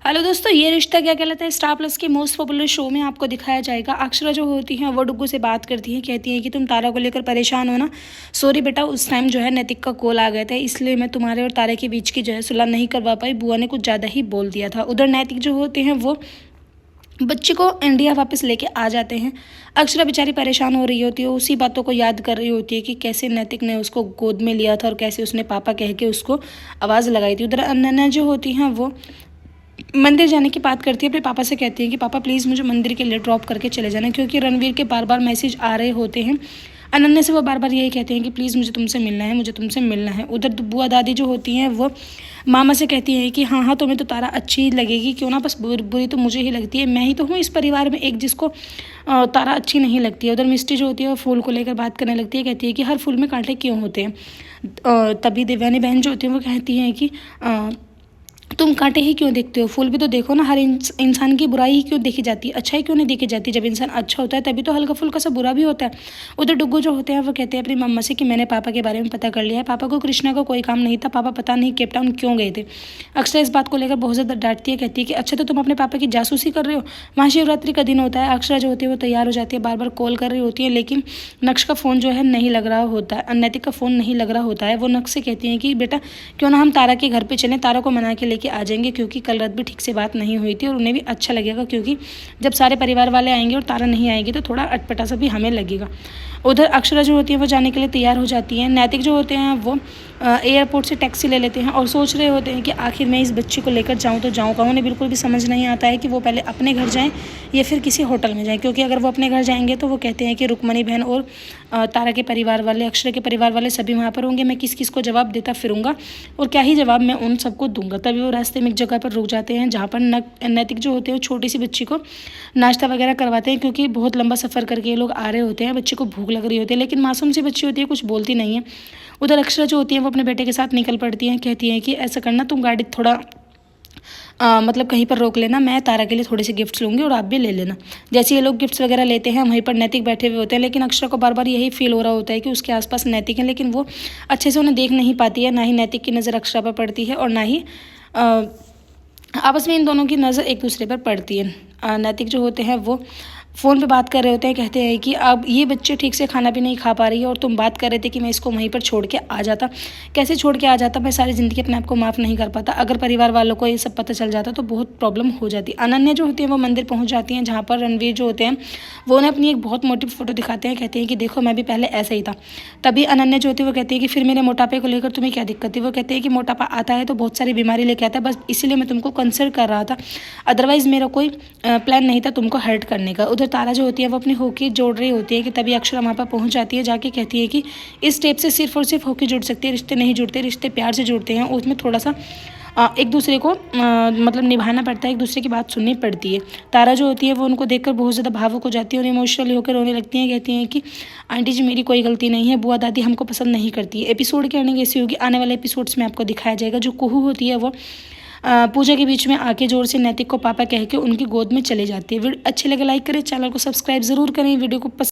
Hello दोस्तों, ये रिश्ता क्या कहलाता है स्टार प्लस के मोस्ट पॉपुलर शो में आपको दिखाया जाएगा। अक्षरा जो होती हैं वो डुग्गू से बात करती हैं, कहती हैं कि तुम तारा को लेकर परेशान हो ना। सॉरी बेटा, उस टाइम जो है नैतिक का कॉल आ गया था, इसलिए मैं तुम्हारे और तारे के बीच की जो है सुलह नहीं करवा पाई। बुआ ने कुछ ज़्यादा ही बोल दिया था। उधर नैतिक जो होते हैं वो बच्चे को इंडिया वापस लेके आ जाते हैं। अक्षरा बेचारी परेशान हो रही होती है, उसी बातों को याद कर रही होती है कि कैसे नैतिक ने उसको गोद में लिया था और कैसे उसने पापा कह के उसको आवाज़ लगाई थी। उधर अनन्या जो होती हैं वो मंदिर जाने की बात करती है, अपने पापा से कहती है कि पापा प्लीज़ मुझे मंदिर के लिए ड्रॉप करके चले जाना, क्योंकि रणवीर के बार बार मैसेज आ रहे होते हैं। अनन्या से वो बार बार यही कहते हैं कि प्लीज़ मुझे तुमसे मिलना है, मुझे तुमसे मिलना है। उधर बुआ दादी जो होती हैं वो मामा से कहती हैं कि हाँ हाँ तुम्हें तो तारा अच्छी लगेगी, क्यों ना, बस बुरी तो मुझे ही लगती है। मैं ही तो हूँ इस परिवार में एक जिसको तारा अच्छी नहीं लगती है। उधर मिस्टी जो होती है वो फूल को लेकर बात करने लगती है, कहती है कि हर फूल में कांटे क्यों होते हैं। तभी देवयानी बहन जो होती है वो कहती हैं कि तुम कांटे ही क्यों देखते हो, फूल भी तो देखो ना। हर इंसान की बुराई ही क्यों देखी जाती है, अच्छाई क्यों नहीं देखी जाती। जब इंसान अच्छा होता है तभी तो हल्का फुल्का सा बुरा भी होता है। उधर डुग्गू जो होते हैं वो कहते हैं अपनी मम्मा से कि मैंने पापा के बारे में पता कर लिया है, पापा को कृष्णा का कोई काम नहीं था, पापा पता नहीं केप टाउन क्यों गए थे। अक्षरा इस बात को लेकर बहुत ज़्यादा डांटती है, कहती है कि अच्छा तो तुम अपने पापा की जासूसी कर रहे हो। महाशिवरात्रि का दिन होता है, अक्षरा जो होती है वो तैयार हो जाती है, बार बार कॉल कर रही होती है, लेकिन नक्श का फ़ोन जो है नहीं लग रहा होता है, अनैतिक का फ़ोन नहीं लग रहा होता है। वो नक्श से कहती हैं कि बेटा क्यों ना हम तारा के घर पर चलें, तारा को मना के लेके आ जाएंगे, क्योंकि कल रात भी ठीक से बात नहीं हुई थी और उन्हें भी अच्छा लगेगा, क्योंकि जब सारे परिवार वाले आएंगे और तारा नहीं आएगी तो थोड़ा अटपटा सा भी हमें लगेगा। उधर अक्षरा जो होती है वो जाने के लिए तैयार हो जाती है। नैतिक जो होते हैं वो एयरपोर्ट से टैक्सी ले लेते हैं और सोच रहे होते हैं कि आखिर मैं इस बच्ची को लेकर जाऊं तो जाऊं कहाँ। उन्हें बिल्कुल भी समझ नहीं आता है कि वो पहले अपने घर जाएं या फिर किसी होटल में जाएं, क्योंकि अगर वो अपने घर जाएंगे तो वो कहते हैं कि रुक्मणी बहन और तारा के परिवार वाले, अक्षरा के परिवार वाले सभी वहाँ पर होंगे। मैं किस किस को जवाब देता फिरूंगा और क्या ही जवाब मैं उन सबको दूंगा। तभी वो रास्ते में एक जगह पर रुक जाते हैं, जहाँ पर नैतिक जो होते हैं वो छोटी सी बच्ची को नाश्ता वगैरह करवाते हैं, क्योंकि बहुत लंबा सफ़र करके ये लोग आ रहे होते हैं। बच्चे को भूख लग रही होती है, लेकिन मासूम सी बच्ची होती है, कुछ बोलती नहीं है। उधर अक्षरा जो होती है वो अपने बेटे के साथ निकल पड़ती हैं, कहती हैं कि ऐसा करना, तुम गाड़ी थोड़ा मतलब कहीं पर रोक लेना, मैं तारा के लिए थोड़े से गिफ्ट्स लूँगी और आप भी ले लेना। जैसे ये लोग गिफ्ट्स वगैरह लेते हैं, वहीं पर नैतिक बैठे हुए होते हैं, लेकिन अक्षरा को बार बार यही फील हो रहा होता है कि उसके आसपास नैतिक है, लेकिन वो अच्छे से उन्हें देख नहीं पाती है। ना ही नैतिक की नज़र अक्षरा पर पड़ती है और ना ही आपस में इन दोनों की नज़र एक दूसरे पर पड़ती है। नैतिक जो होते हैं वो फ़ोन पे बात कर रहे होते हैं, कहते हैं कि अब ये बच्चे ठीक से खाना भी नहीं खा पा रही है और तुम बात कर रहे थे कि मैं इसको वहीं पर छोड़ के आ जाता। कैसे छोड़ के आ जाता, मैं सारी ज़िंदगी अपने आप को माफ़ नहीं कर पाता। अगर परिवार वालों को ये सब पता चल जाता तो बहुत प्रॉब्लम हो जाती। अनन्या जो होती है वो मंदिर पहुँच जाती हैं, जहाँ पर रणवीर जो होते हैं वो उन्हें अपनी एक बहुत मोटी फ़ोटो दिखाते हैं, कहते हैं कि देखो मैं भी पहले ऐसा ही था। तभी अनन्या जो होती है वो कहती है कि फिर मेरे मोटापे को लेकर तुम्हें क्या दिक्कत थी। वो कहते हैं कि मोटापा आता है तो बहुत सारी बीमारी लेके आता है, बस इसीलिए मैं तुमको कंसल्ट कर रहा था, अदरवाइज़ मेरा कोई प्लान नहीं था तुमको हर्ट करने का। उधर तारा जो होती है वो अपनी होके जोड़ रही होती है कि तभी अक्षरा वहाँ पर पहुँच जाती है, जाके कहती है कि इस स्टेप से सिर्फ और सिर्फ होके जुड़ सकती है, रिश्ते नहीं जुड़ते, रिश्ते प्यार से जुड़ते हैं। उसमें थोड़ा सा एक दूसरे को मतलब निभाना पड़ता है, एक दूसरे की बात सुननी पड़ती है। तारा जो होती है वो उनको देखकर बहुत ज़्यादा भावुक हो जाती है और इमोशनली होकर रोने लगती हैं, कहती हैं कि आंटी जी मेरी कोई गलती नहीं है, बुआ दादी हमको पसंद नहीं करती है। एपिसोड की एंडिंग ऐसी होगी, आने वाले एपिसोड्स में आपको दिखाया जाएगा। जो कुहू होती है वो पूजा के बीच में आके जोर से नैतिक को पापा कह के उनकी गोद में चले जाती है। वीडियो अच्छे लगे लाइक करें, चैनल को सब्सक्राइब ज़रूर करें, वीडियो को